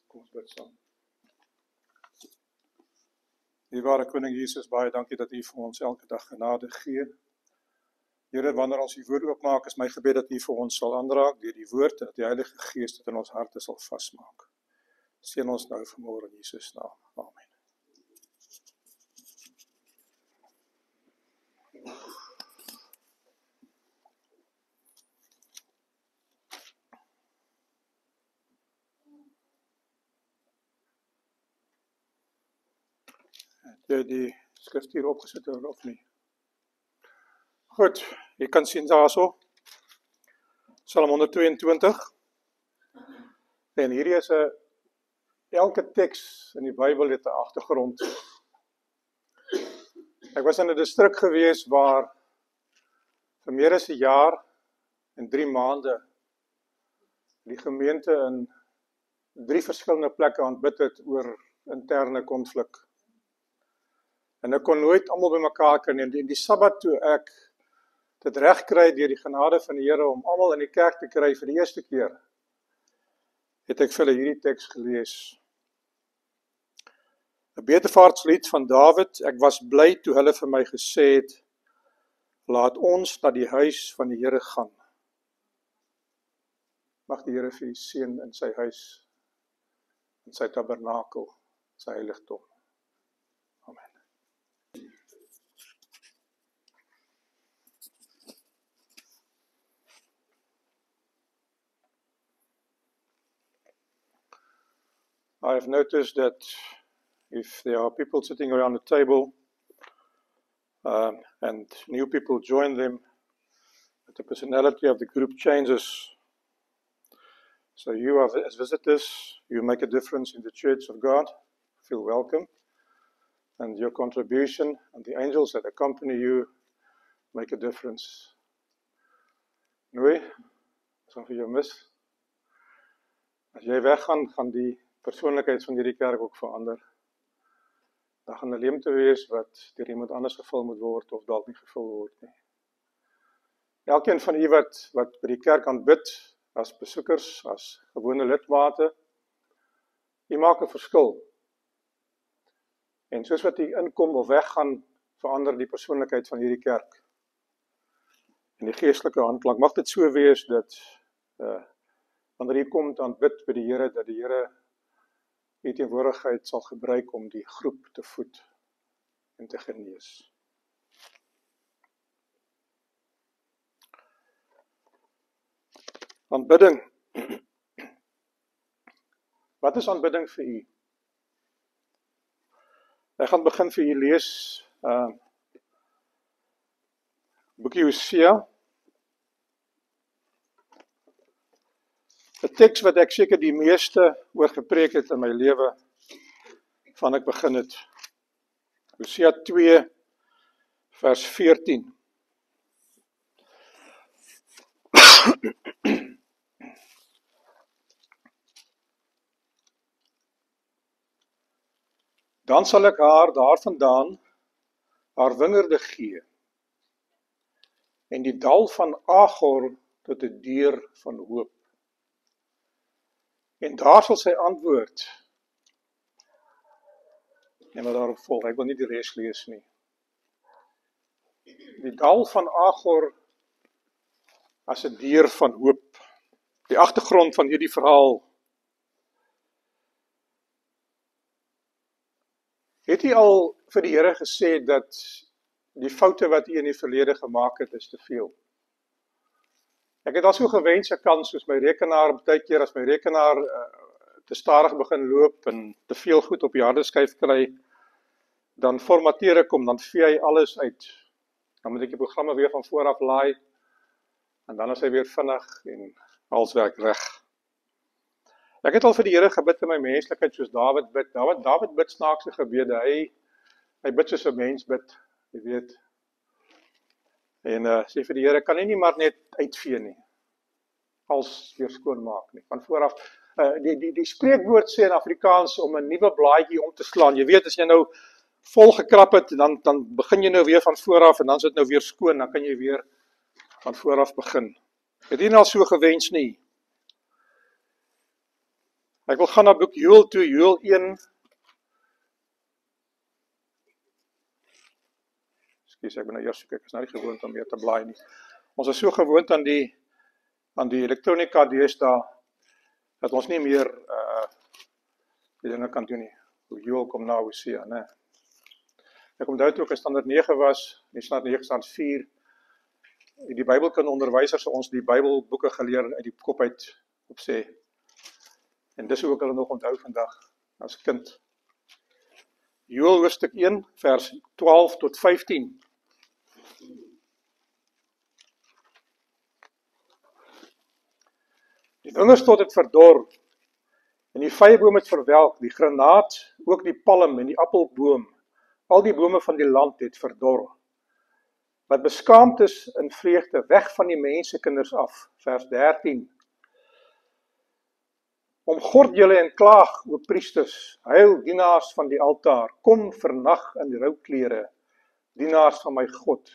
Kom ons bid saam. Dierbare Koning Jesus, baie dankie dat U vir ons elke dag genade gee. Here, wanneer ons die woord oopmaak, is my gebed dat U vir ons sal aanraak deur die woord en dat die Heilige Gees dit in ons harte sal vasmaak. Seën ons nou vanmôre in Jesus naam. Amen. Het jy die skrif hier opgesit of nie? Goed, jy kan sien daarso, Psalm 122, en hierdie is elke teks in die Bybel het 'n agtergrond. Ek was in 'n distrik gewees waar vir meer as 'n jaar en 3 maande die gemeente in 3 verskillende plekke aanbid het oor interne konflik. En ek kon nooit almal bymekaar kry nie. En die Sabbat toe ek dit reg kry deur die genade van die Here om almal in die kerk te kry vir die eerste keer, het ek vir hulle hierdie teks gelees. 'n Bedevaartslied van Dawid. Ek was bly toe hulle vir my gesê het, laat ons na die huis van die Here gaan. Mag die Here vir u seën in sy huis, in sy tabernakel, sy heiligdom. Amen. I have noticed that if there are people sitting around the table and new people join them, that the personality of the group changes. So you are, as visitors, you make a difference in the church of God. Feel welcome. And your contribution and the angels that accompany you make a difference. Nee, as ons vir jou mis. As jy weggaan, gaan die persoonlikheid van hierdie kerk ook verander. Dan gaan 'n leemte wees wat deur iemand anders gevul moet word of dalk nie gevul word nie. Elkeen van u wat by die kerk aanbid, as besoekers, as gewone lidmate, u maak 'n verskil. En soos wat u inkom of weggaan, verander die persoonlikheid van hierdie kerk. En die geestelike aanklank, mag dit so wees dat wanneer u kom te aanbid by die Here, dat die Here die teenwoordigheid sal gebruik om die groep te voed en te genees. Aanbidding. Wat is aanbidding vir u? Ek gaan begin vir u lees boekie Hosea. 'n teks wat ek seker die meeste oor gepreek het in my lewe van ek begin het. Hosea 2 vers 14. Dan sal ek haar daarvandaan haar wingerde gee en die dal van Agor tot 'n deur van hoop. En daar sal sy antwoord, en wat daarop volg, ek wil nie die res lees nie. Die dal van Agor as 'n deur van hoop. Die agtergrond van hierdie verhaal. Het u al vir die Here gesê dat die foute wat u in die verlede gemaak het, is te veel? Ek het al so gewens 'n kans soos my rekenaar, baie keer as my rekenaar te stadig begin loop en te veel goed op die harde skyf kry, dan formateer ek hom, dan vee hy alles uit. Dan moet ek die programme weer van voor af laai, en dan is hy weer vinnig en alles werk reg. Ek het al vir die Here gebid in my menslikheid soos Dawid bid. Dawid bid snaakse gebede. Hy bid soos 'n mens bid, jy weet. En sê vir die Here, kan hy nie maar net uitvee nie, als weer skoon maak nie. Van vooraf, die spreekwoord sê in Afrikaans om 'n nuwe blaadjie om te slaan. Jy weet, as jy nou vol gekrap het, dan begin jy nou weer van vooraf en dan is dit nou weer skoon, dan kan jy weer van vooraf begin. Het jy nou so gewens nie? Ek wil gaan na boek Joël toe, Joël 1. Ekskuus, ek ben nou eers soek, ek is nou nie gewoond om meer te blaai nie. Ons is so gewoond aan die elektronika deesdae, dat ons nie meer die dinge kan doen nie. Hoe Joël kom na Hosea, né? Ek onthou toe ek in standaard 9 was, in standaard 9 standaard 4, die Bybelkundeonderwysers ons die Bybelboeke geleer uit die kop uit op sê. En dis hoe ek hulle nog onthou vandag as kind. Joël hoofstuk 1 vers 12 tot 15. Die wingerdstok het verdor en die vyeboom het verwelk, die granaat, ook die palm en die appelboom, al die bome van die land het verdor. Wat beskaamd is in vreugde, weg van die mensekinders af, vers 13. Omgord julle en klaag, o priesters, huil dienaars van die altaar, kom vernag in die rouklere, dienaars van my God,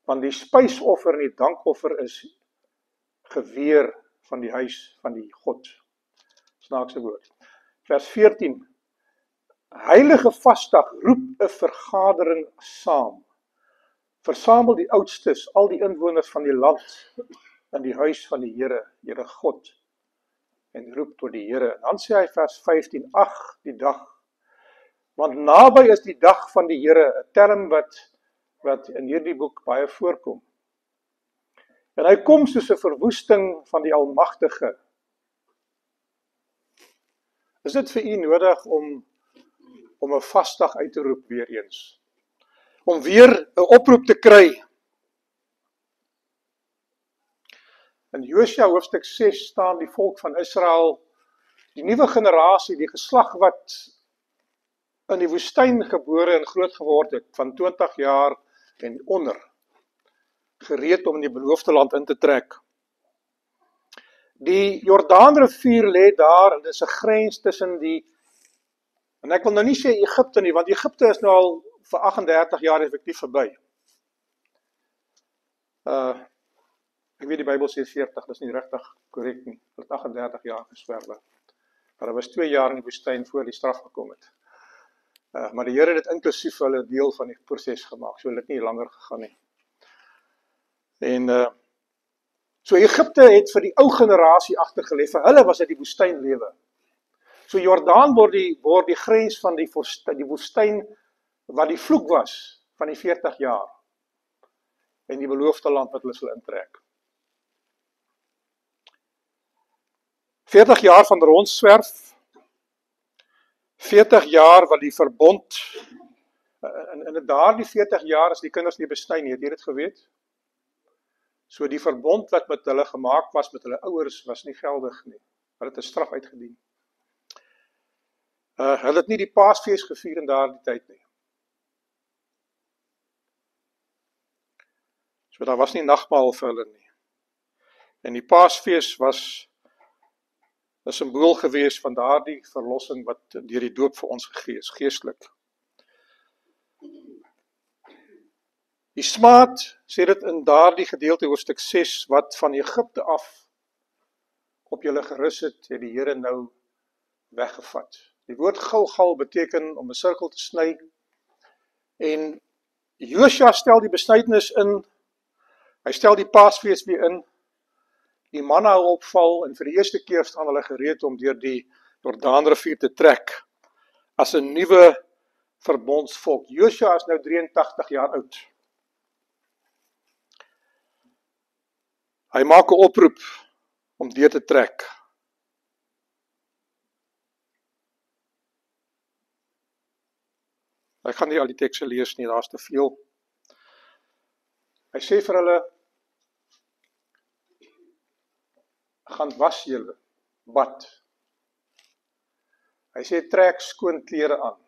want die spysoffer en die dankoffer is geweer van die huis van die God. Snaakse woord. Vers 14. Heilige vasdag, roep 'n vergadering saam. Versamel die oudstes, al die inwoners van die land, in die huis van die Here, Here God, en roep tot die Here. En dan sê hy vers 15, ag die dag, want naby is die dag van die Here, 'n term wat in hierdie boek baie voorkom. En hy kom soos 'n verwoesting van die Almagtige. Is dit vir u nodig om 'n vasdag uit te roep weer eens? Om weer 'n oproep te kry? In Josua hoofstuk 6 staan die volk van Israel, die nuwe generasie, die geslag wat in die woestyn gebore en groot geword het, van 20 jaar en onder, gereed om in die beloofde land in te trek. Die Jordaanrivier lê daar, en dit is 'n grens tussen en ek wil nou nie sê Egipte nie, want Egipte is nou al vir 38 jaar effektief verby. Ek weet die Bybel sê 40, dis nie regtig korrek nie. Hulle het 38 jaar geswerwe. Maar daar was 2 jaar in die woestyn voor die straf gekom het. Maar die Here het dit inklusief hulle deel van die proses gemaak, so het dit nie langer gegaan nie. En so Egipte het vir die ou generasie agtergelê, vir hulle was dit die woestynlewe. So Jordaan word die grens van die woestyn wat die vloek was van die 40 jaar en die beloofde land wat hulle sal intrek. 40 jaar van rondswerf, 40 jaar wat die verbond, in daardie 40 jaar is die kinders nie bestyn nie, het jy dit geweet? So die verbond wat met hulle gemaak was, met hulle ouers, was nie geldig nie. Hulle het 'n straf uitgedien. Hulle het nie die Paasfees gevier in daardie tyd nie. So daar was nie nagmaal vir hulle nie. En die Paasfees was 'n simbool gewees van daardie verlossing wat deur die doop vir ons gegee is, geestelik. Die smaad, sê dit in daardie gedeelte hoofstuk 6, wat van Egipte af op julle gerus het, het die Here nou weggevat. Die woord Gilgal beteken om 'n sirkel te sny, en Josua stel die besnydenis in, hy stel die Paasfees weer in, die manne hou opval, en vir die eerste keer staan hulle gereed om deur die Jordaanrivier te trek, as 'n nuwe verbondsvolk. Josua is nou 83 jaar oud. Hy maak 'n oproep om deur te trek. Ek gaan nie al die tekste lees nie, daar's te veel. Hy sê vir hulle, gaan was julle, bad. Hy sê, trek skoon klere aan.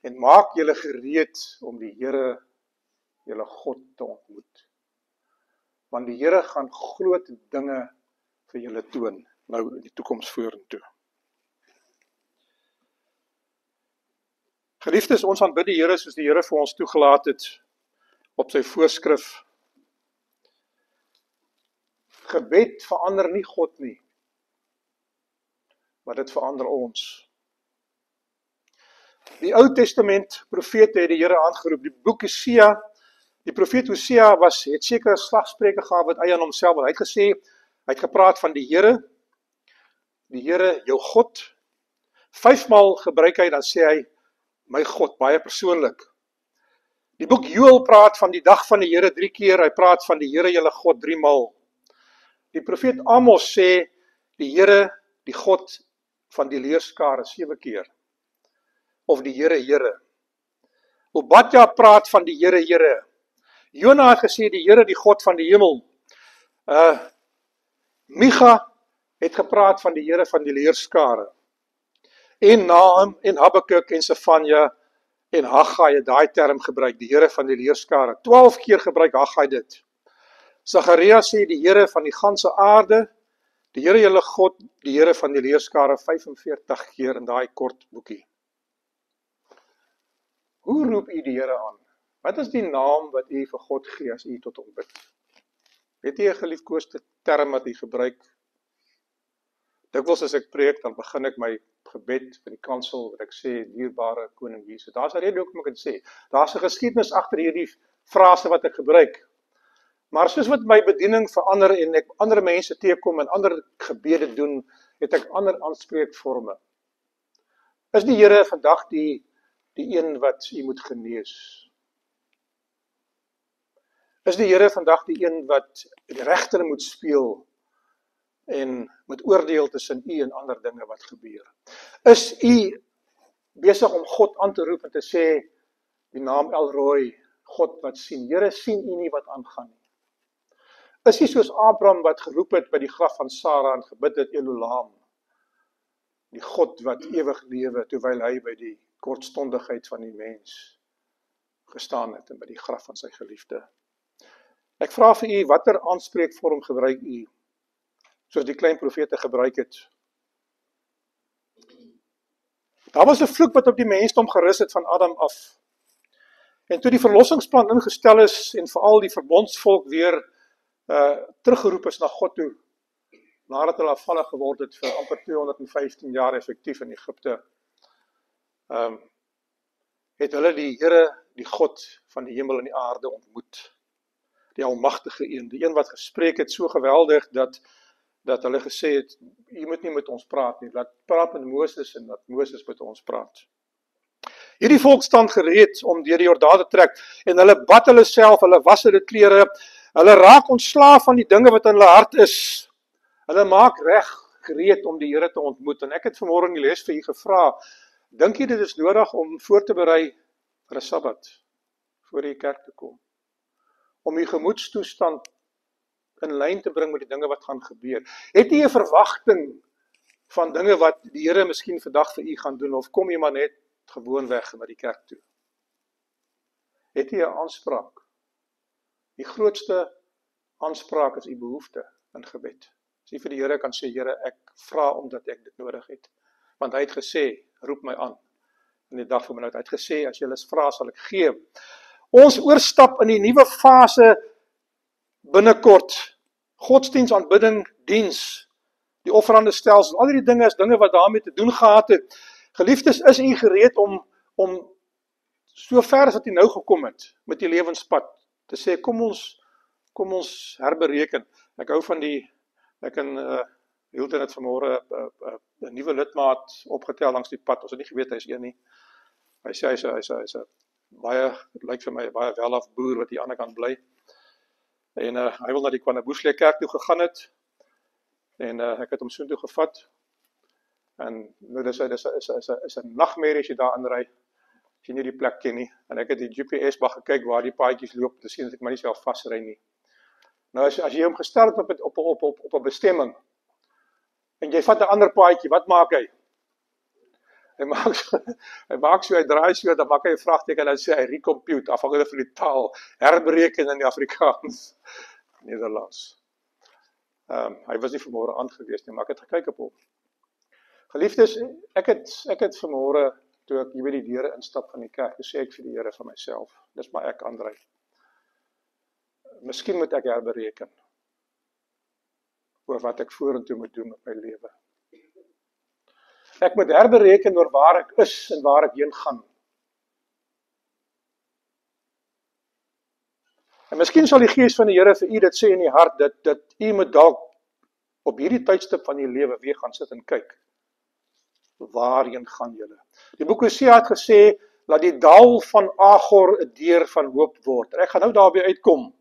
En maak julle gereed om die Here, julle God te ontmoet. Want die Here gaan groot dinge vir julle toon, nou in die toekoms vorentoe. Geliefdes, ons aanbid die Here soos die Here vir ons toegelaat het op sy voorskrif. Gebed verander nie God nie. maar dit verander ons. Die Ou Testament profete het die Here aangeroep. Die boek Hosea, die profeet Hosea het sekere slagspreuke gehad wat hy aan homself, hy het gesê, hy het gepraat van die Here jou God. 5 maal gebruik hy, dan sê hy, my God, baie persoonlik. Die boek Joël praat van die dag van die Here 3 keer, hy praat van die Here julle God 3 maal. Die profeet Amos sê, die Here, die God van die leerskare 7 keer. Of die Here. Obadja praat van die Here. Jona het gesê, die Here, die God van die hemel. Micha het gepraat van die Here van die leerskare. En Nahum, en Habakuk, en Sefanja, en Haggai het daai term gebruik, die Here van die leerskare. 12 keer gebruik Haggai dit. Sagaria sê, die Here van die ganse aarde, die Here julle God, die Here van die leerskare, 45 keer in daai kort boekie. Hoe roep u die Here aan? Wat is die naam wat u vir God gee as u tot hom bid? Het u 'n geliefkoeste term wat u gebruik? Dikwels as ek preek, dan begin ek my gebed vir die kansel, wat ek sê, dierbare koning Jesus. Daar's 'n rede hoekom ek dit sê. Daar's 'n geskiedenis agter hierdie frase wat ek gebruik. Maar soos wat my bediening verander en ek ander mense teekom en ander gebede doen, het ek ander aanspreekvorme. Is die Here vandag die een wat u moet genees? Is die Here vandag die een wat die regter moet speel en moet oordeel tussen u en ander dinge wat gebeur? Is u besig om God aan te roep en te sê, die naam El Roi, God wat sien? Here, sien u nie wat aangaan nie? Is u soos Abraham wat geroep het by die graf van Sara en gebid het, Elolam, die God wat ewig lewe, terwyl hy by die kortstondigheid van die mens gestaan het en by die graf van sy geliefde? Ek vra vir u, watter aanspreekvorm gebruik u, soos die klein profete gebruik het? Daar was 'n vloek wat op die mensdom gerus het van Adam af. En toe die verlossingsplan ingestel is, en veral die verbondsvolk weer teruggeroep is na God toe, nadat hulle afvallig geword het vir amper 215 jaar effektief in Egipte, het hulle die Here, die God van die hemel en die aarde ontmoet. Die almagtige een, die een wat gespreek het so geweldig, dat hulle gesê het, jy moet nie met ons praat nie, laat praat met Moses en laat Moses met ons praat. Hierdie volk staan gereed om deur die Jordaan te trek, en hulle bad hulle self, hulle was hulle klere, hulle raak ontslaaf van die dinge wat in hulle hart is. Hulle maak reg gereed om die Here te ontmoet, en ek het vanmôre in die les vir u gevra, dink jy dit is nodig om voor te berei vir 'n Sabbat, voor jy kerk te kom? Om u gemoedstoestand in lyn te bring met die dinge wat gaan gebeur. Het u 'n verwagting van dinge wat die Here miskien vandag vir u gaan doen, of kom jy maar net gewoon weg na die kerk toe? Het u 'n aanspraak? Die grootste aanspraak is u behoefte in gebed. As u vir die Here kan sê, Here, ek vra omdat ek dit nodig het. Want hy het gesê, roep my aan in die dag van my nood. Hy het gesê, as jy hulle vra, sal ek gee. Ons oorstap in die nuwe fase binnekort. Godsdiens, aanbidding, diens, die offerande stelsel, al die dinge is dinge wat daarmee te doen gehad het. Geliefdes, is u gereed om so ver as wat u nou gekom het met die lewenspad, te sê, kom ons herbereken. Ek hou van ek en Hilton het vanmôre 'n nuwe lidmaat opgetel langs die pad. Ons het nie geweet hy is een nie. Hy sê hy's 'n baie, dit lyk vir my 'n baie welaf boer wat hier aan die ander kant bly. En hy wil na die KwaNabuhle kerk toe gegaan het. En ek het hom soontoe gevat. En nou dis 'n nagmerrie as jy daar inry. As jy nie die plek ken nie. En ek het die GPS mag gekyk waar die paadjies loop, te sien dat ek my nie self vasry nie. Nou as jy hom gestel het op 'n bestemming, en jy vat 'n ander paadjie, wat maak hy? Hy maak so, hy draai so, dan maak hy 'n vraagteken, en dan sê hy recompute, afhangende van die taal, herbereken in die Afrikaans, Nederlands. Hy was nie vanmôre aangewees nie, maar ek het gekyk op hom. Geliefdes, ek het vanmôre, toe ek hier by die deure instap van die kerk, toe sê ek vir die Here van myself, dis maar ek, Andrei. Miskien moet ek herbereken oor wat ek vorentoe moet doen met my lewe. Ek moet herbereken oor waar ek is en waar ek heen gaan. En miskien sal die Gees van die Here vir u dit sê in die hart, dat u moet dalk op hierdie tydstip van die lewe weer gaan sit en kyk. Waarheen gaan julle? Die boek Hosea het gesê, laat die dal van Agor 'n deur van hoop word. En ek gaan nou daarby uitkom.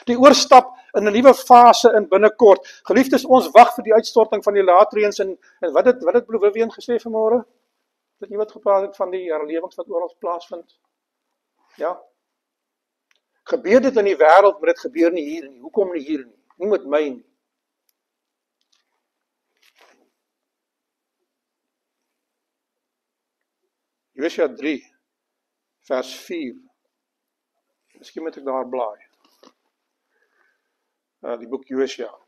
Die oorstap in 'n nuwe fase in binnekort. Geliefdes, ons wag vir die uitstorting van die laatreëns en wat het Broer Vivian gesê vanmôre? Het jy wat gepraat het van die herlewings wat oral plaasvind? Ja. Gebeur dit in die wêreld, maar dit gebeur nie hier nie. Hoekom nie hier nie? Nie met my nie. Josua 3 vers 4. Miskien moet ek daar blaai. Die boek Josua.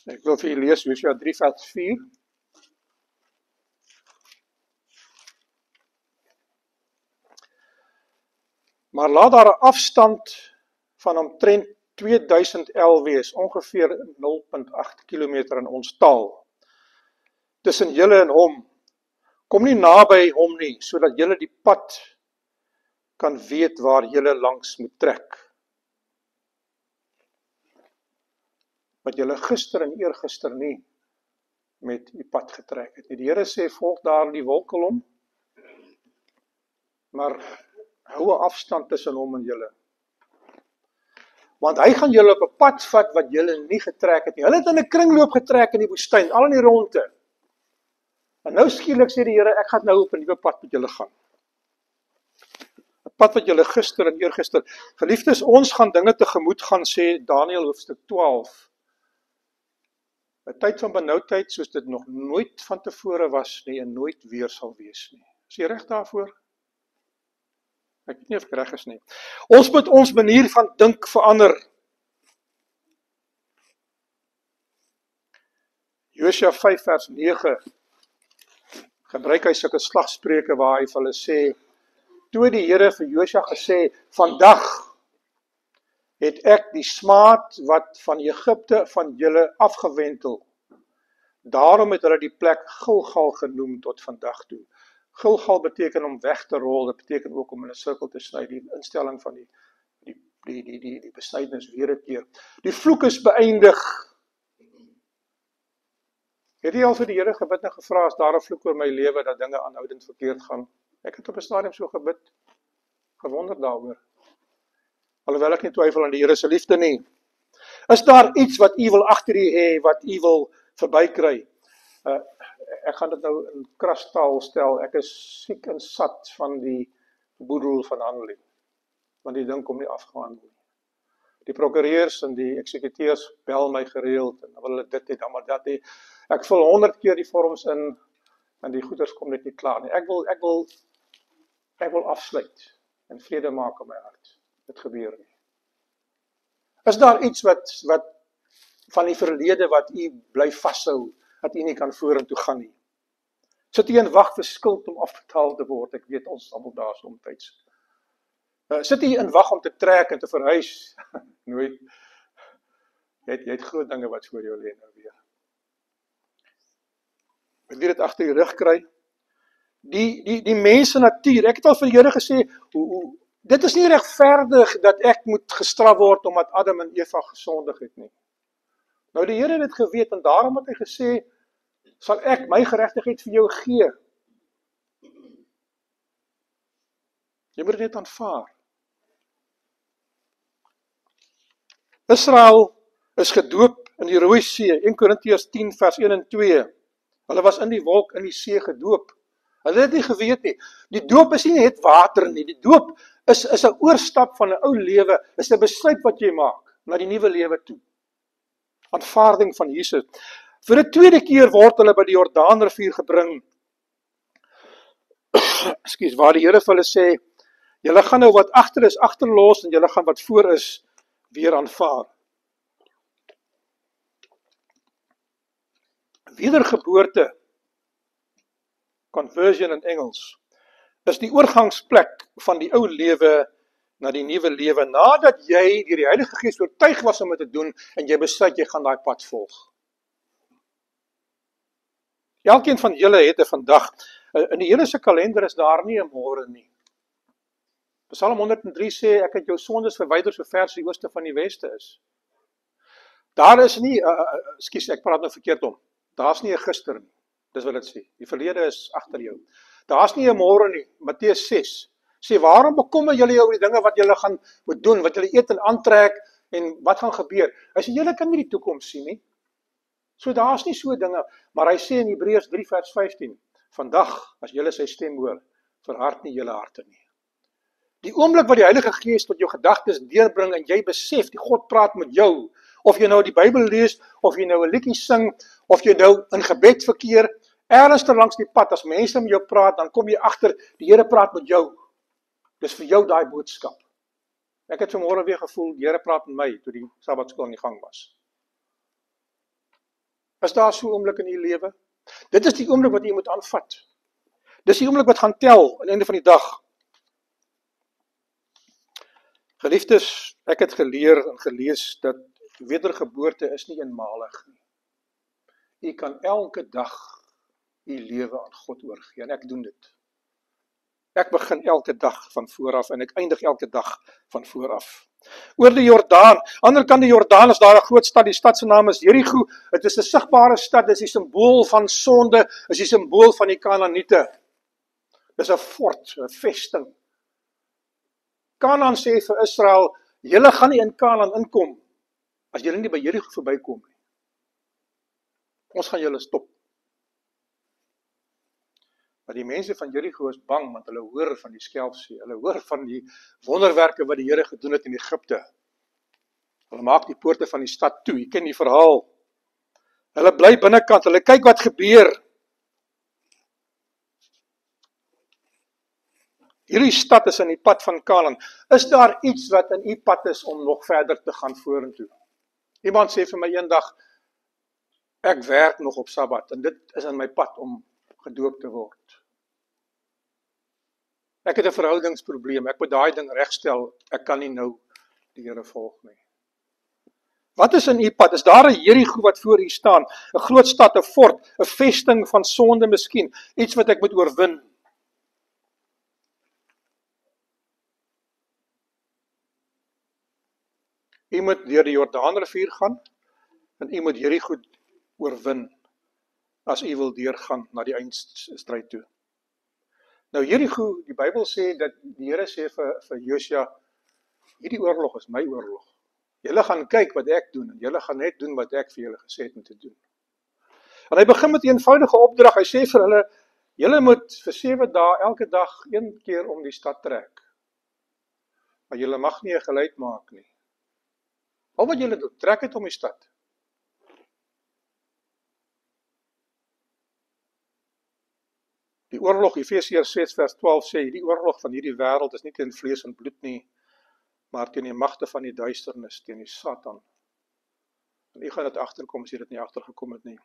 Ek wil vir julle lees Josua 3 vers 4. Maar laat daar 'n afstand van omtrent 2000 L wees, ongeveer 0,8 kilometer in ons taal, tussen julle en hom. Kom nie naby hom nie, sodat julle die pad kan weet waar julle langs moet trek. Wat julle gister en eergister nie met die pad getrek het. Die Here sê, volg daar die wolkkolom, maar hou 'n afstand tussen hom en julle. Want hy gaan julle op 'n pad vat wat julle nie getrek het nie. Hulle het in 'n kringloop getrek in die woestyn, al in die ronde. En nou skielik sê die Here, ek gaan nou op 'n nuwe pad met julle gaan. 'n Pad wat julle gister en eergister. Geliefdes, ons gaan dinge tegemoet gaan, sê Daniël hoofstuk 12. 'n Tyd van benoudheid soos dit nog nooit van tevore was nie en nooit weer sal wees nie. Is jy reg daarvoor? Ek weet nie of ek reg is nie. Ons moet ons manier van dink verander. Josua 5 vers 9 gebruik hy sulke slagspreuke waar hy vir hulle sê, toe die Here vir Josua gesê, vandag het ek die smaad wat van Egipte van julle afgewentel. Daarom het hulle die plek Gilgal genoem tot vandag toe. Gilgal beteken om weg te rol, dit beteken ook om in 'n sirkel te sny, die instelling van die besnydenis weer 'n keer. Die vloek is beëindig. Het jy al vir die Here gebid en gevra, as daar 'n vloek oor my lewe, dat dinge aanhoudend verkeerd gaan? Ek het op 'n stadium so gebid, gewonder daaroor. Alhoewel ek nie twyfel aan die Here se liefde nie. Is daar iets wat u wil agter u hê, wat u wil verbykry? Ek gaan dit nou in krastaal stel, ek is siek en sat van die boedel van handeling, want die ding kom nie afgehandel nie. Die prokureurs en die eksekuteurs bel my gereeld, en dan wil hulle dit hê, dan maar dat hê. Ek vul 100 keer die vorms in, en die goeders kom net nie klaar nie. Ek wil afsluit, en vrede maak in my hart. Dit gebeur nie. Is daar iets wat van die verlede wat u bly vashou, dat u nie kan vorentoe gaan nie? Sit u in wag vir skuld om afbetaal te word? Ek weet ons almal daar soms. Sit u in wag om te trek en te verhuis? Nooit. Jy het groot dinge wat voor jou lê nou weer. Wil jy dit agter die rug kry? Die mense natuur, ek het al vir die Here gesê, dit is nie regverdig dat ek moet gestraf word omdat Adam en Eva gesondig het nie. Nou die Here het dit geweet en daarom het hy gesê, sal ek my geregtigheid vir jou gee. Jy moet dit net aanvaar. Israel is gedoop in die Rooi See, 1 Korintiërs 10 vers 1 en 2. Hulle was in die wolk in die see gedoop. Hulle het nie geweet nie. Die doop is nie net water nie. Die doop is 'n oorstap van 'n ou lewe, is 'n besluit wat jy maak na die nuwe lewe toe. Aanvaarding van Jesus. Vir 'n tweede keer word hulle by die Jordaanrivier gebring. Ekskuus, waar die Here vir hulle sê, julle gaan nou wat agter is agterlos en julle gaan wat voor is weer aanvaar. Wedergeboorte, conversion in Engels, is die oorgangsplek van die ou lewe na die nuwe lewe, nadat jy deur die Heilige Gees oortuig was om dit te doen, en jy besluit jy gaan daai pad volg. Elkeen van julle het 'n vandag, in die Here se kalender is daar nie 'n môre nie. Psalm 103 sê, ek het jou sondes verwyder so ver as die ooste van die weste is. Daar is nie, ekskuus, ek praat nou verkeerd om, daar's nie 'n gister nie, dis wat dit sê, die verlede is agter jou. Daar's nie 'n môre nie, Matteus 6, sê, waarom bekommer julle oor die dinge wat julle gaan moet doen, wat julle eet en aantrek, en wat gaan gebeur? Hy sê, julle kan nie die toekoms sien nie. So daar's nie so dinge, maar hy sê in Hebreërs 3 vers 15, vandag, as julle sy stem hoor, verhard nie julle harte nie. Die oomblik wat die Heilige Gees tot jou gedagtes deurbring, en jy besef, die God praat met jou, of jy nou die Bybel lees, of jy nou 'n liedjie sing, of jy nou in gebed verkeer, ergens ter langs die pad, as mense met jou praat, dan kom jy agter, die Here praat met jou. Dis vir jou daai boodskap. Ek het vanmôre weer gevoel, die Here praat met my, toe die Sabbatskool aan die gang was. Is daar so 'n oomblik in u lewe? Dit is die oomblik wat jy moet aanvat. Dis die oomblik wat gaan tel, aan die einde van die dag. Geliefdes, ek het geleer en gelees, dat wedergeboorte is nie eenmalig nie. U kan elke dag u lewe aan God oorgee, en ek doen dit. Ek begin elke dag van vooraf, en ek eindig elke dag van vooraf. Oor die Jordaan, ander kant die Jordaan is daar 'n groot stad, die stad se naam is Jerigo. Dit is 'n sigbare stad, dit is die simbool van sonde, is die simbool van die Kanaaniete. Dis 'n fort, 'n vesting. Kanaan sê vir Israel, julle gaan nie in Kanaan inkom, as julle nie by Jerigo verbykom nie. Ons gaan julle stop. Maar die mense van Jerigo is bang, want hulle hoor van die Skelfsee, hulle hoor van die wonderwerke wat die Here gedoen het in Egipte. Hulle maak die poorte van die stad toe, jy ken die verhaal. Hulle bly binnekant, hulle kyk wat gebeur. Hierdie stad is in die pad van Kanaan. Is daar iets wat in u pad is om nog verder te gaan vorentoe? Iemand sê vir my eendag, ek werk nog op Sabbat, en dit is in my pad om gedoop te word. Ek het 'n verhoudingsprobleem, ek moet daai ding regstel, ek kan nie nou die Here volg nie. Wat is in u pad? Is daar 'n Jerigo wat voor u staan? 'n Groot stad, 'n fort, 'n vesting van sonde miskien, iets wat ek moet oorwin? U moet deur die Jordaanrivier gaan, en u moet Jerigo oorwin, as u wil deurgaan na die eindstryd toe. Nou Jerigo, die Bybel sê, dat die Here sê vir Josua, hierdie oorlog is my oorlog. Julle gaan kyk wat ek doen, en julle gaan net doen wat ek vir julle gesê het om te doen. En hy begin met 'n eenvoudige opdrag, hy sê vir hulle, julle moet vir 7 dae, elke dag, 1 keer om die stad trek. Maar julle mag nie 'n geluid maak nie. Al wat julle doen, trek het om die stad. Die oorlog, Efesiërs 6 vers 12 sê, die oorlog van hierdie wêreld is nie teen vlees en bloed nie, maar teen die magte van die duisternis, teen die Satan. En u gaan dit agterkom, as jy dit nie agtergekom het nie.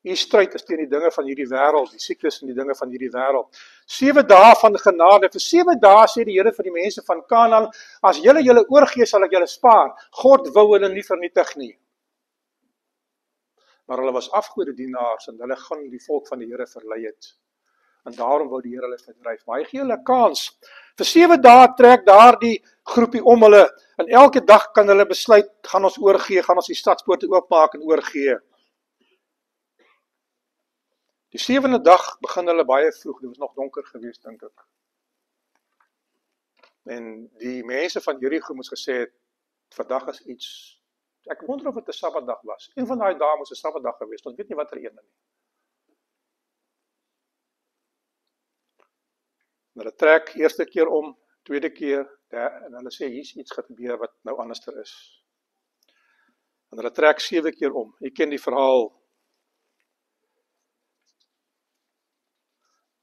U stryd is teen die dinge van hierdie wêreld, die siektes en die dinge van hierdie wêreld. 7 dae van genade, vir 7 dae sê die Here vir die mense van Kanaan, as julle oorgee, sal ek julle spaar. God wou hulle nie vernietig nie. Maar hulle was afgodedienaars, en hulle gaan die volk van die Here verlei het. En daarom wou die Here hulle verdryf. Maar hy gee hulle 'n kans. Vir 7 dae trek daardie groepie om hulle, en elke dag kan hulle besluit, gaan ons oorgee, gaan ons die stadspoorte oopmaak en oorgee. Die 7de dag begin hulle baie vroeg, dit was nog donker geweest, dink ek. En die mense van Jerigo moes gesê het, vandag is iets, ek wonder of dit 'n Sabbatdag was. Een van daai dae moes 'n Sabbatdag geweest, ons weet nie watter een nie. Hulle trek eerste keer om, tweede keer, en hulle sê, hier's iets gebeur wat nou anderster is. En hulle trek 7 keer om. Jy ken die verhaal.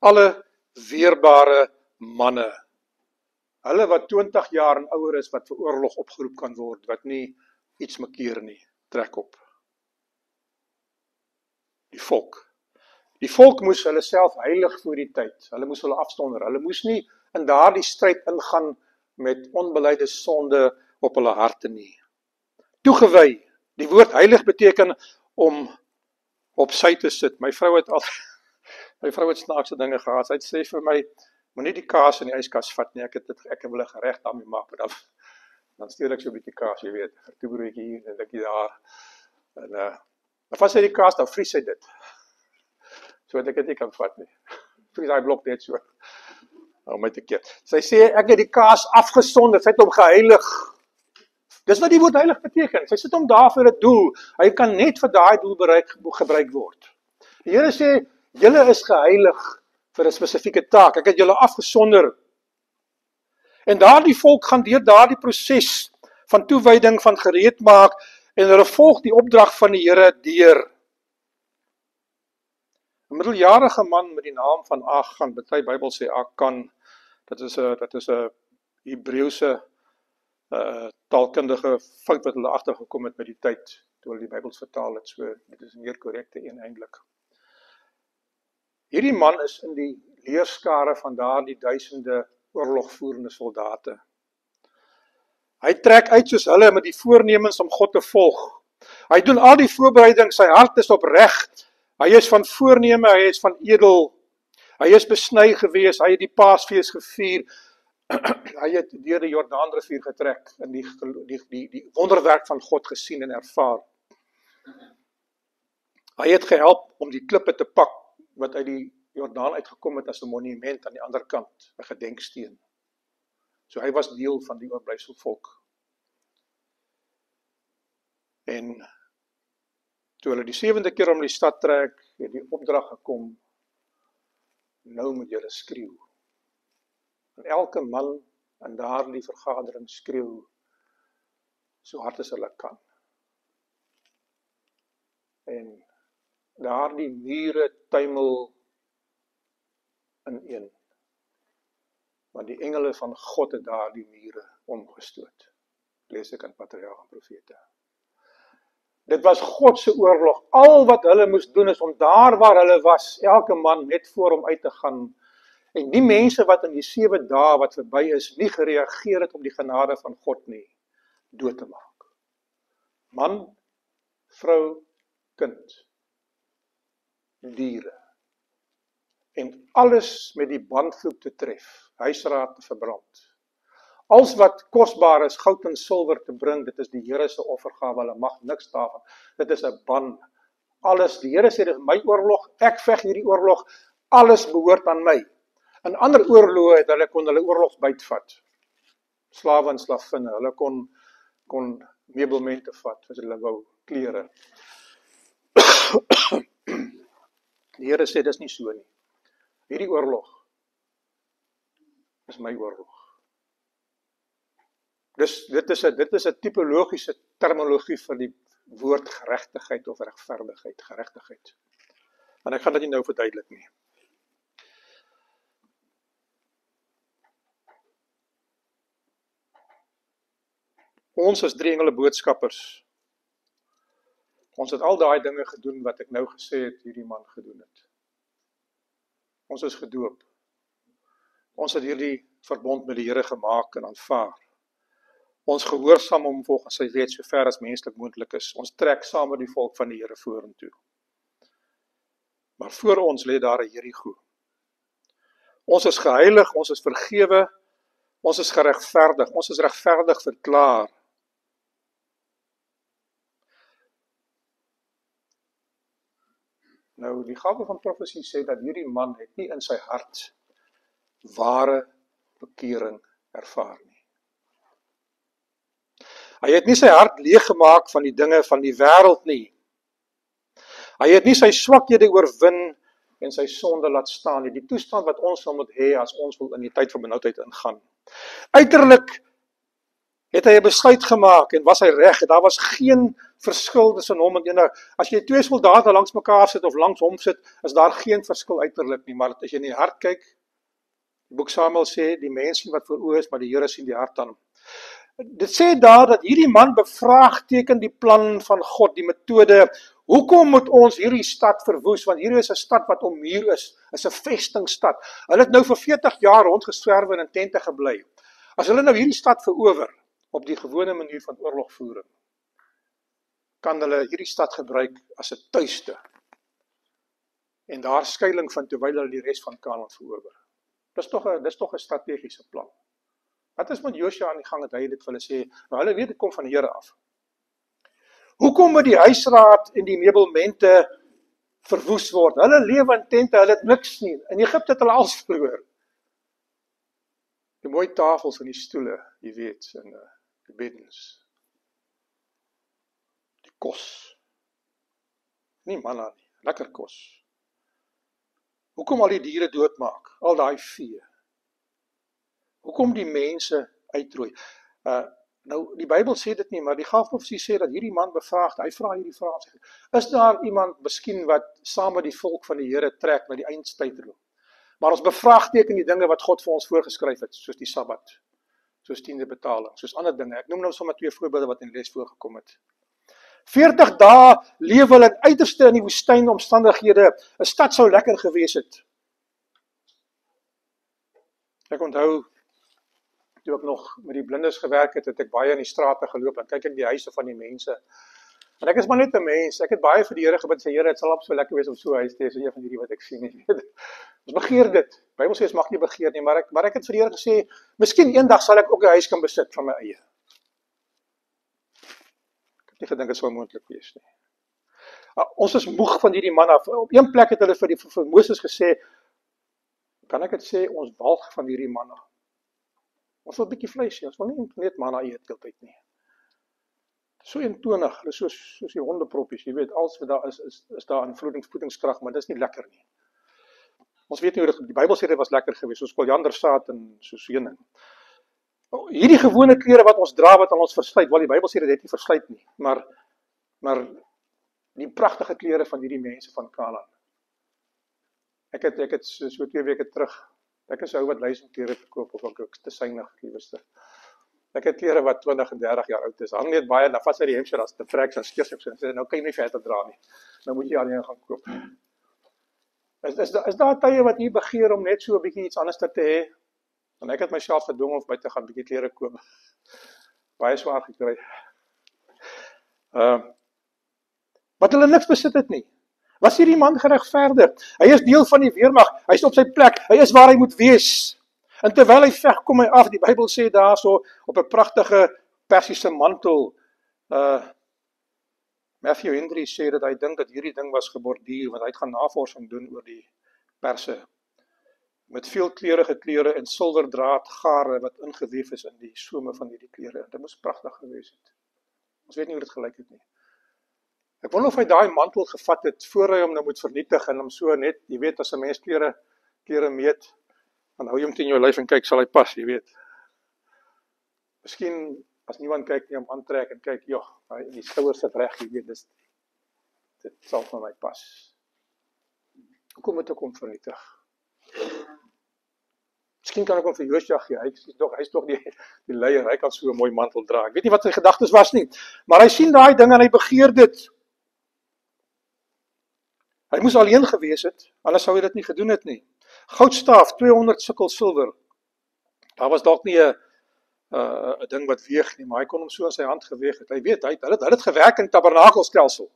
Alle weerbare manne, hulle wat 20 jaar en ouer is, wat vir oorlog opgeroep kan word, wat nie iets makeer nie, trek op. Die volk moes hulle self heilig voor die tyd, hulle moes hulle afsonder, hulle moes nie in daardie stryd ingaan met onbeleide sonde op hulle harte nie. Toegewy, die woord heilig beteken om op sy te sit. My vrou het snaakse dinge gehad. Sy het sê vir my, moenie die kaas in die yskas vat nie, ek wil 'n gereg daarmee maak, dan steel ek so 'n bietjie kaas, jy weet, 'n toebroodjie hier, en 'n bietjie daar, en as hy die kaas, dan vries hy dit, so dat ek dit nie kan vat nie, vries hy blok net so, om my te keer. Sy sê, ek het die kaas afgesonder, sy het hom geheilig. Dis wat die woord heilig beteken. Sy sit hom daar vir 'n doel. Hy kan net vir daai doel gebruik word. Die Here sê, julle is geheilig vir 'n spesifieke taak. Ek het julle afgesonder. En daardie volk gaan deur daardie proses van toewyding, van gereed maak, en hulle volg die opdrag van die Here deur. 'n middeljarige man met die naam van Achan, baie Bybel sê Akan, dit is 'n Hebreëse taalkundige fout wat hulle agtergekom het met die tyd, toe hulle die Bybels vertaal het, so dit is 'n meer korrekte een eintlik. Hierdie man is in die leerskare van daardie duisende oorlogvoerende soldate. Hy trek uit soos hulle met die voornemens om God te volg. Hy doen al die voorbereidings, sy hart is opreg, hy is van voorneme, hy is van edel, hy is besny gewees, hy het die Paasfees gevier, hy het deur die Jordaanrivier getrek en die wonderwerk van God gesien en ervaar. Hy het gehelp om die klippe te pak wat uit die Jordaan uitgekom het as 'n monument aan die ander kant, 'n gedenksteen. So hy was deel van die oorblyfsel volk. En toe hulle die 7de keer om die stad trek, het die opdrag gekom, nou moet julle skreeu. En elke man in daardie vergadering skreeu so hard as hulle kan. En daardie mure tuimel ineen. Want die engele van God het daardie mure omgestoot. Lees ek in Patriarge en Profete. Dit was God se oorlog. Al wat hulle moes doen is om daar waar hulle was, elke man net voor hom uit te gaan. En die mense wat in die 7 dae wat verby is, nie gereageer het op die genade van God nie, dood te maak. Man, vrou, kind, diere. En alles met die bandvloek te tref, huisraad te verbrand. Als wat kosbaar is, goud en silwer te bring, dit is die Here se offergawe, hulle mag niks daarvan. Dit is 'n ban. Alles, die Here sê, dit is my oorlog, ek veg hierdie oorlog, alles behoort aan my. In ander oorloë kon hulle oorlogsbyt vat. Slawe en slavinne, hulle kon meubelmente vat, as hulle wou, klere. Die Here sê, dis nie so nie. Hierdie oorlog is my oorlog. Dit is 'n tipologiese terminologie vir die woord geregtigheid of regverdigheid, geregtigheid. En ek gaan dit nie nou verduidelik nie. Ons is 3 engele boodskappers. Ons het al daai dinge gedoen wat ek nou gesê het, hierdie man gedoen het. Ons is gedoop. Ons het hierdie verbond met die Here gemaak en aanvaar. Ons gehoorsaam hom volgens sy wet so ver as menslik moontlik is. Ons trek saam met die volk van die Here vorentoe. Maar voor ons lê daar 'n Jerigo. Ons is geheilig, ons is vergewe, ons is geregverdig, ons is regverdig verklaar. Nou, die gawe van profesie sê dat hierdie man het nie in sy hart ware bekering ervaar nie. Hy het nie sy hart leeggemaak van die dinge van die wêreld nie. Hy het nie sy swakhede oorwin en sy sonde laat staan nie. Die toestand wat ons sal moet hê as ons wil in die tyd van benoudheid ingaan. Uiterlik het hy 'n besluit gemaak en was hy reg. Daar was geen verskil tussen hom en ene. As jy 2 soldate langs mekaar sit of langs hom sit, is daar geen verskil uiterlik nie. Maar as jy in die hart kyk, die boek Samuel sê, die mens sien wat voor oë is, maar die Here sien die hart aan. Dit sê daar dat hierdie man bevraagteken die plan van God, die metode. Hoekom moet ons hierdie stad verwoes? Want hier is 'n stad wat ommuur is 'n vestingstad. Hulle het nou vir 40 jaar rondgeswerwe en in tente gebly. As hulle nou hierdie stad verower, op die gewone manier van oorlogvoering, kan hulle hierdie stad gebruik as 'n tuiste, en daar skuiling van terwyl hulle die res van Kanaan verower. Dis tog 'n strategiese plan. Wat is met Josua aan die gang het hy dit vir hulle sê, maar hulle weet dit kom van die Here af. Hoekom moet die huisraad en die meubelmente verwoes word? Hulle lewe in tente, hulle het niks nie. In Egipte het hulle alles verloor. Die mooi tafels en die stoele, jy weet, en die beddens. Die kos. Nie manna nie, lekker kos. Hoekom al die diere doodmaak, al daai vee? Hoekom die mense uitroei? Nou, die Bybel sê dit nie, maar die Gaafprofesie sê dat hierdie man bevraagd, hy vra hierdie vraag, is daar iemand miskien wat saam met die volk van die Here trek na die eindtydroep? Maar ons bevraagteken die dinge wat God vir ons voorgeskryf het, soos die Sabbat, soos 10de betaling, soos ander dinge. Ek noem nou sommer 2 voorbeelde wat in die les voorgekom het. 40 dae leef hulle in uiterste in die woestyn omstandighede. 'n Stad sou lekker gewees het. Ek onthou, toe ek nog met die blindes gewerk het, het ek baie in die strate geloop, en kyk ek die huise van die mense. En ek is maar net 'n mens, ek het baie vir die Here gebid, sê Here, dit sal op so lekker wees om so 'n huis te hê, so een van hierdie wat ek sien nie. Ons begeer dit. Die Bybel sê ons mag nie begeer nie, maar ek het vir die Here gesê, miskien eendag sal ek ook 'n huis kan besit van my eie. Ek het nie gedink dit sou moontlik wees nie. Ons is moeg van hierdie man af. Op een plek het hulle vir Moses gesê, kan ek dit sê, ons walg van hierdie manna. Ons wil 'n bietjie vleis hê, ons wil nie net manna eet heeltyd nie. So eentonig, hulle soos die hondeproppies, jy weet, alles wat daar is daar in voedingskrag, maar dis nie lekker nie. Ons weet nie hoe die Bybel sê dit was lekker geweest, soos koriandersaad en soos heuning. Hierdie gewone klere wat ons dra, wat aan ons versluit, wel die Bybel sê dit het nie versluit nie, maar die pragtige klere van hierdie mense van Kanaan. Ek het so 2 weke terug, ek is 'n ou wat luizenklere verkoop, of ek te synig, lieweste. Ek het klere wat 20 en 30 jaar oud is, hang net baie, dan vat sy die hemsjer as te vrek, en skeers ek sê, nou kan jy nie verder dra nie, nou moet jy alleen gaan koop. Is daar tye wat jy begeer om net so 'n bietjie iets anders te hê? En ek het myself gedwing om by te gaan bietjie klere koop. Baie swaar gekry. Wat hulle niks besit het nie. Was hierdie man geregverdig? Hy is deel van die weermag, hy is op sy plek, hy is waar hy moet wees. En terwyl hy veg, kom hy af, die Bybel sê daarso, op 'n pragtige persiese mantel, Matthew Henry sê dat hy dink dat hierdie ding was geborduur, want hy het gaan navorsing doen oor die perse, met veelkleurige klere en silwerdraad gare wat ingeweef is in die some van hierdie klere. Dit moes pragtig gewees het. Ons weet nie hoe dit gelyk het nie. Ek wonder of hy daai mantel gevat het, voor hy hom nou moet vernietig, en hom so net, jy weet, as 'n mens klere meet, dan hou jy hom teen jou lyf en kyk, sal hy pas, jy weet. Miskien, as niemand kyk nie, hom aantrek en kyk, joh, die skouers sit reg, jy weet, dit sal van my pas. Hoekom moet ek hom vernietig? Miskien kan ek hom vir Josua gee, hy is toch die leier, hy kan so 'n mooi mantel dra. Ek weet nie wat sy gedagtes was nie, maar hy sien daai ding en hy begeer dit. Hy moes alleen gewees het, anders sou hy dit nie gedoen het nie. Goudstaaf, 200 sikkel silwer. Daar was dalk nie 'n ding wat weeg nie, maar hy kon hom so in sy hand geweeg het. Hy weet, hulle het gewerk in tabernakelstelsel.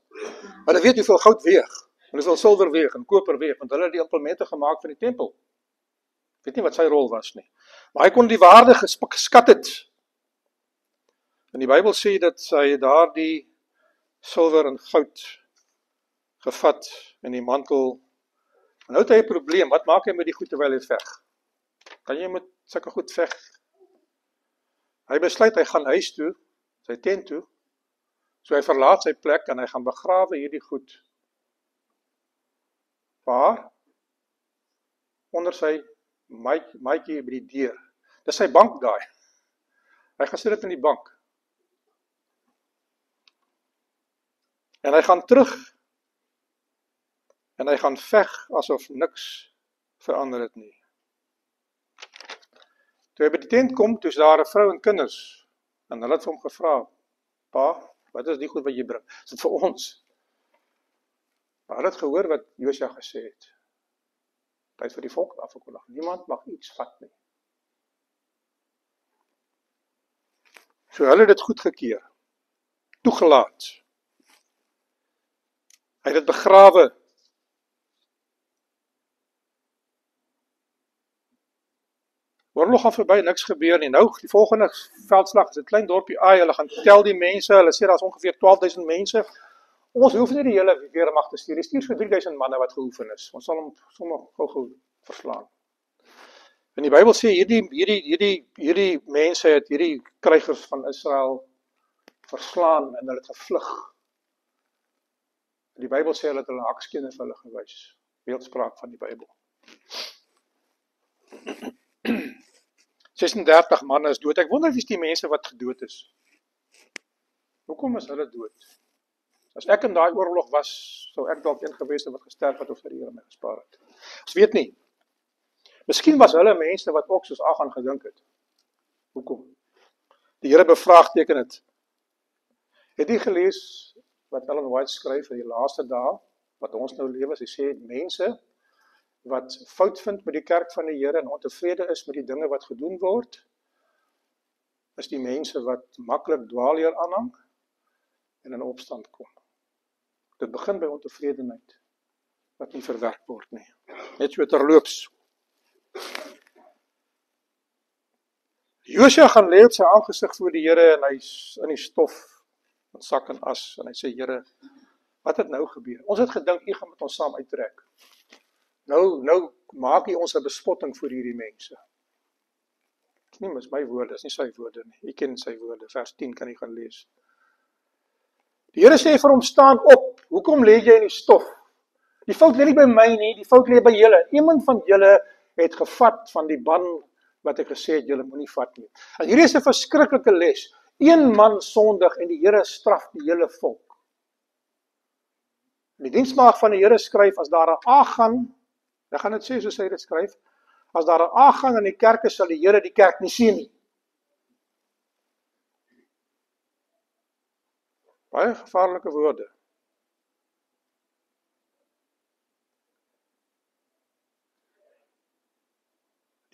Hulle weet hoeveel goud weeg, en hoeveel silwer weeg, en koper weeg, want hulle het die implemente gemaak vir die tempel. Ek weet nie wat sy rol was nie. Maar hy kon die waarde geskat het. En die Bybel sê dat hy daardie silwer en goud gevat in die mantel. En nou het hy 'n probleem, wat maak hy met die goed terwyl hy veg? Kan jy met sulke goed veg? Hy besluit, hy gaan huis toe, sy tent toe, so hy verlaat sy plek en hy gaan begrawe hierdie goed. Waar? Onder sy maatjie by die deur. Dis sy bank daai. Hy gaan sit dit in die bank. En hy gaan terug, en hy gaan veg asof niks verander het nie. Toe hy by die tent kom, toe is daar 'n vrou en kinders, en hulle het vir hom gevra, pa, wat is die goed wat jy bring? Is dit vir ons? Maar hulle het gehoor wat Josua gesê het. Hy het vir die volk afgekondig, niemand mag iets vat nie. So hulle het dit goedgekeur, toegelaat. Hy het dit begrawe. Oorlog gaan verby, niks gebeur nie. Nou, die volgende veldslag is 'n klein dorpie Ai, hulle gaan tel die mense, hulle sê daar's ongeveer 12.000 mense. Ons hoef nie die hele weermag te stuur, die stuur so 3.000 manne wat geoefen is. Ons sal hom sommer gou verslaan. En die Bybel sê hierdie mense het hierdie krygers van Israel verslaan en hulle het gevlug. Die Bybel sê hulle het hulle hakskene vir hulle gewys. Beeldspraak van die Bybel. 36 manne is dood. Ek wonder wie is die mense wat gedood is. Hoekom is hulle dood? As ek in daai oorlog was, sou ek dalk een gewees het wat gesterf het of vir die Here my gespaar het. Ons weet nie. Miskien was hulle mense wat ook soos Agan gedink het. Hoekom? Die Here bevraagteken het. Het jy gelees wat Ellen White skryf in die laaste dae, wat ons nou lewe, sy sê mense wat fout vind met die kerk van die Here en ontevrede is met die dinge wat gedoen word, is die mense wat maklik dwaalleer aanhang en in opstand kom. Dit begin by ontevredenheid, wat nie verwerk word nie. Net so terloops. Josua gaan lê op sy aangesig voor die Here en hy's in die stof, in sak en as, en hy sê, Here, wat het nou gebeur? Ons het gedink, U gaan met ons saam uittrek. Nou maak U ons 'n bespotting vir hierdie mense. Dit is nie mis my woorde, dit is nie sy woorde nie. U ken sy woorde, vers 10 kan jy gaan lees. Die Here sê vir hom, staan op, hoekom lê jy in die stof? Die fout lê nie by my nie, die fout lê by julle. Iemand van julle het gevat van die ban wat ek gesê het, julle moenie vat nie. En hierdie is 'n verskriklike les. Een man sondig en die Here straf die hele volk. Die diensmaagd van die Here skryf, as daar 'n Agan, ek gaan dit sê soos hy dit skryf, as daar 'n Agan in die kerk is, sal die Here die kerk nie sien nie. Baie gevaarlike woorde.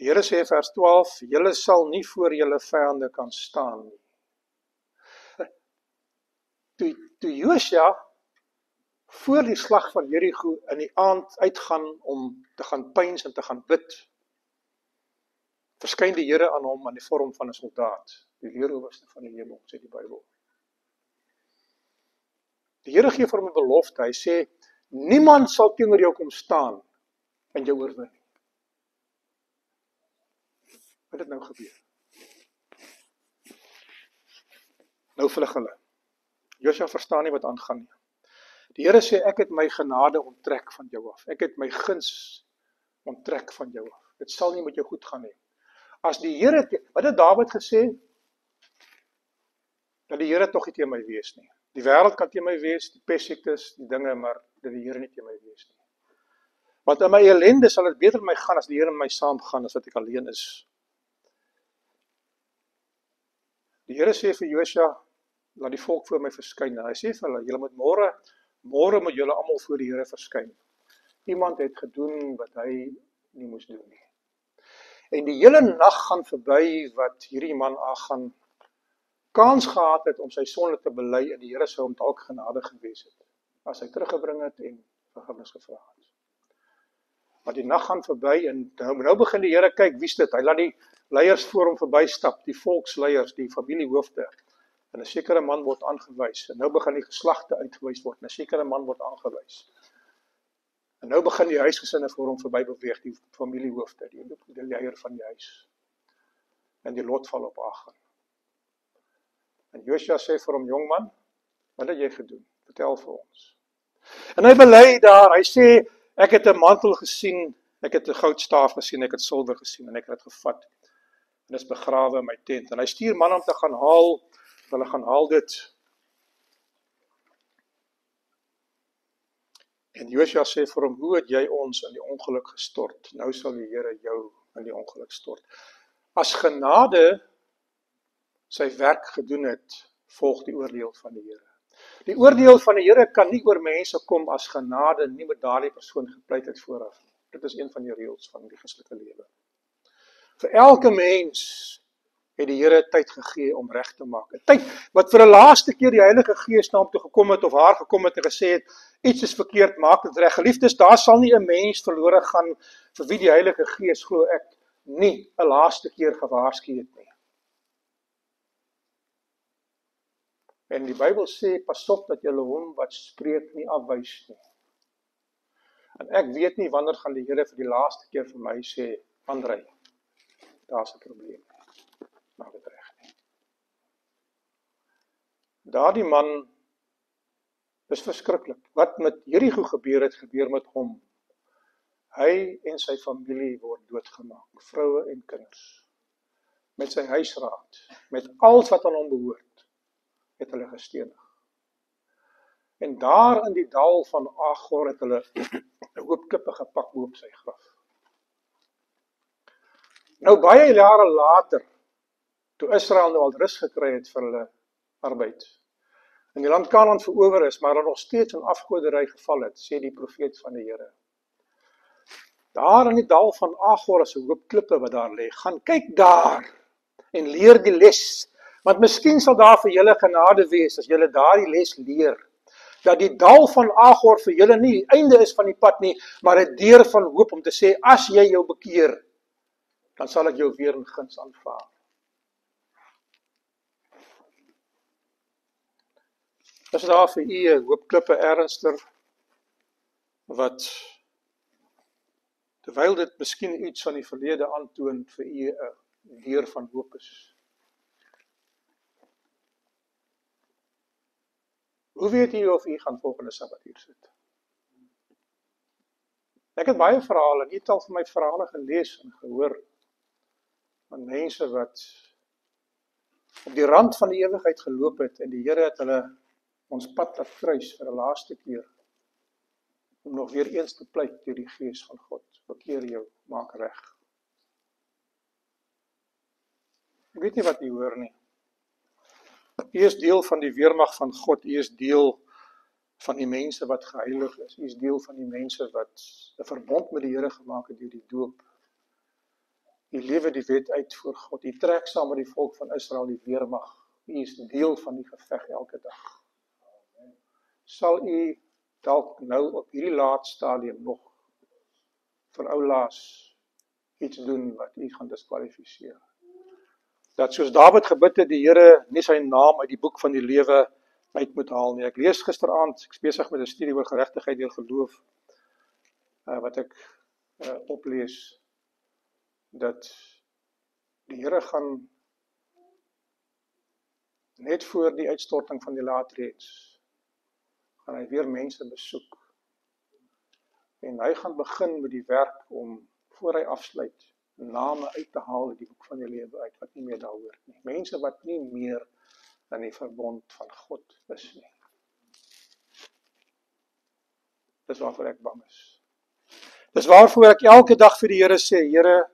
Die Here sê vers 12, julle sal nie voor julle vyande kan staan nie. Toe Josua voor die slag van Jerigo in die aand uitgaan om te gaan pyns en te gaan bid, verskyn die Here aan hom in die vorm van 'n soldaat, die leerowerste van die hemel, sê die Bybel. Die Here gee vir hom 'n belofte, hy sê, niemand sal teenoor jou kom staan en jou oorwin nie. Wat het nou gebeur? Nou vlug hulle. Josua verstaan nie wat aangaan nie. Die Here sê, ek het my genade onttrek van jou af. Ek het my guns onttrek van jou af. Dit sal nie met jou goed gaan nie. As die Here, wat het Dawid gesê? Dat die Here tog nie teen my wees nie. Die wêreld kan teen my wees, die pestsiektes, die dinge, maar dat die Here nie teen my wees nie. Want in my ellende sal dit beter met my gaan as die Here met my saam gaan as wat ek alleen is. Die Here sê vir Josua, laat die volk voor my verskyn. En hy sê vir hulle, julle moet môre moet julle almal voor die Here verskyn. Iemand het gedoen wat hy nie moes doen nie. En die hele nag gaan verby wat hierdie man Agan kans gehad het om sy sonde te bely en die Here sou hom dalk genade gewees het, as hy teruggebring het en vergifnis gevra het. Maar die nag gaan verby en nou begin die Here kyk, wie's dit? Hy laat die leiers voor hom verbystap, die volksleiers, die familiehoofde. En 'n sekere man word aangewys. En nou begin die geslagte uitgewys word. En 'n sekere man word aangewys. En nou begin die huisgesinne voor hom verby beweeg, die familiehoofde, die leier van die huis. En die lot val op Agan. En Josua sê vir hom, jongman, wat het jy gedoen? Vertel vir ons. En hy bely daar, hy sê, ek het 'n mantel gesien, ek het 'n goudstaaf gesien, ek het silwer gesien en ek het dit gevat. En dit is begrawe in my tent. En hy stuur man om te gaan haal, hulle gaan haal dit. En Josua sê vir hom, hoe het jy ons in die ongeluk gestort? Nou sal die Here jou in die ongeluk stort. As genade sy werk gedoen het, volg die oordeel van die Here. Die oordeel van die Here kan nie oor mense kom as genade nie met daardie persoon gepleit het vooraf. Dit is een van die reëls van die Christelike lewe. Vir elke mens het die Here tyd gegee om reg te maak. 'n Tyd wat vir 'n laaste keer die Heilige Gees na hom toe gekom het of haar gekom het en gesê het, iets is verkeerd, maak dit reg. Geliefdes, daar sal nie 'n mens verlore gaan vir wie die Heilige Gees, glo ek, nie 'n laaste keer gewaarsku het nie. En die Bybel sê, pas op dat julle hom wat spreek nie afwys nie. En ek weet nie wanneer gaan die Here vir die laaste keer vir my sê, Andrei, daar's 'n probleem. Maak dit reg nie. Daardie man is verskriklik. Wat met Jerigo gebeur het, gebeur met hom. Hy en sy familie word doodgemaak, vroue en kinders. Met sy huisraad, met alles wat aan hom behoort, het hulle gestenig. En daar in die dal van Agor het hulle 'n hoop klippe gepak bo op sy graf. Nou baie jare later, toe Israel nou al rus gekry het vir hulle arbeid, en die land Kanaan verower is, maar er nog steeds in afgoderry geval het, sê die profeet van die Here. Daar in die dal van Agor is 'n hoop klippe wat daar lê. Gaan kyk daar en leer die les. Want miskien sal daar vir julle genade wees as julle daardie les leer. Dat die dal van Agor vir julle nie die einde is van die pad nie, maar 'n deur van hoop om te sê, as jy jou bekeer, dan sal ek jou weer in guns aanvaar. Is daar vir u 'n hoop klippe ernster, wat, terwyl dit miskien iets van die verlede aantoon, vir u 'n deur van hoop is? Hoe weet u of u gaan volgende Sabbat hier sit? Ek het baie verhale, nie al van my verhale gelees en gehoor, van mense wat op die rand van die ewigheid geloop het, en die Here het hulle ons pad laat kruis vir 'n laaste keer, om nog weer eens te pleit deur die Gees van God, bekeer jou, maak reg. Ek weet nie wat u hoor nie. U is deel van die weermag van God, u is deel van die mense wat geheilig is, u is deel van die mense wat 'n verbond met die Here gemaak het deur die doop. U lewe die wet uit voor God, u trek saam met die volk van Israel die weermag, u is deel van die geveg elke dag. Sal u dalk nou op hierdie laat stadium nog vir oulaas iets doen wat u gaan diskwalifiseer? Dat soos Dawid gebid het, die Here nie sy naam uit die boek van die lewe uit moet haal nie. Ek lees gisteraand, ek is besig met 'n studie oor geregtigheid deur geloof, wat ek oplees, dat die Here gaan net voor die uitstorting van die laatreeds, gaan hy weer mense besoek. En hy gaan begin met die werk om, voor hy afsluit, name uit te haal uit die boek van die lewe uit, wat nie meer daar hoort nie. Mense wat nie meer in die verbond van God is nie. Dis waarvoor ek bang is. Dis waarvoor ek elke dag vir die Here sê, Here,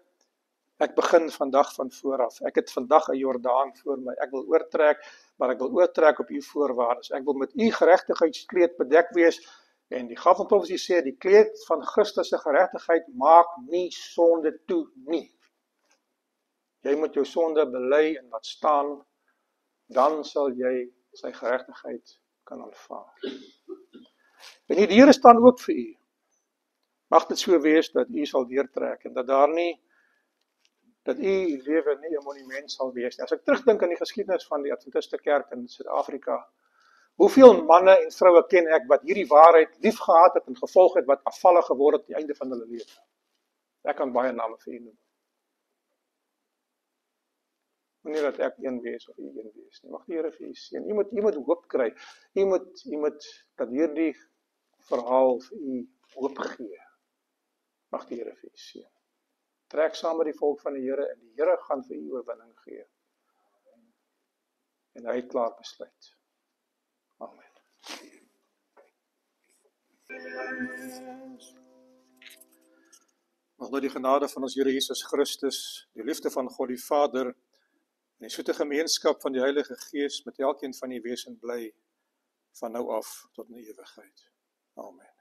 ek begin vandag van vooraf. Ek het vandag 'n Jordaan voor my. Ek wil oortrek, maar ek wil oortrek op u voorwaardes. Ek wil met u geregtigheidskleed bedek wees. En die Gavelprofesie sê, die kleed van Christus se geregtigheid maak nie sonde toe nie. Jy moet jou sonde bely en laat staan, dan sal jy sy geregtigheid kan aanvaar. En die Here staan ook vir u. Mag dit so wees dat u sal deurtrek en dat u lewe nie 'n monument sal wees. As ek terugdink aan die geskiedenis van die Adventiste Kerk in Suid-Afrika, hoeveel manne en vroue ken ek wat hierdie waarheid lief gehad het en gevolg het, wat afvallig geword het aan die einde van hulle lewe? Ek kan baie name vir u noem. Nie dat ek een wees of u een wees nie. Mag die Here vir u seën. U moet hoop kry. U moet dat hierdie verhaal vir u hoop gee. Mag die Here vir u seën. Trek saam met die volk van die Here en die Here gaan vir u oorwinning gee. En hy het klaar besluit. Amen. Mag nou die genade van ons Here Jesus Christus, die liefde van God die Vader, en die soete gemeenskap van die Heilige Gees met elkeen van die wesen bly, van nou af tot in die ewigheid. Amen.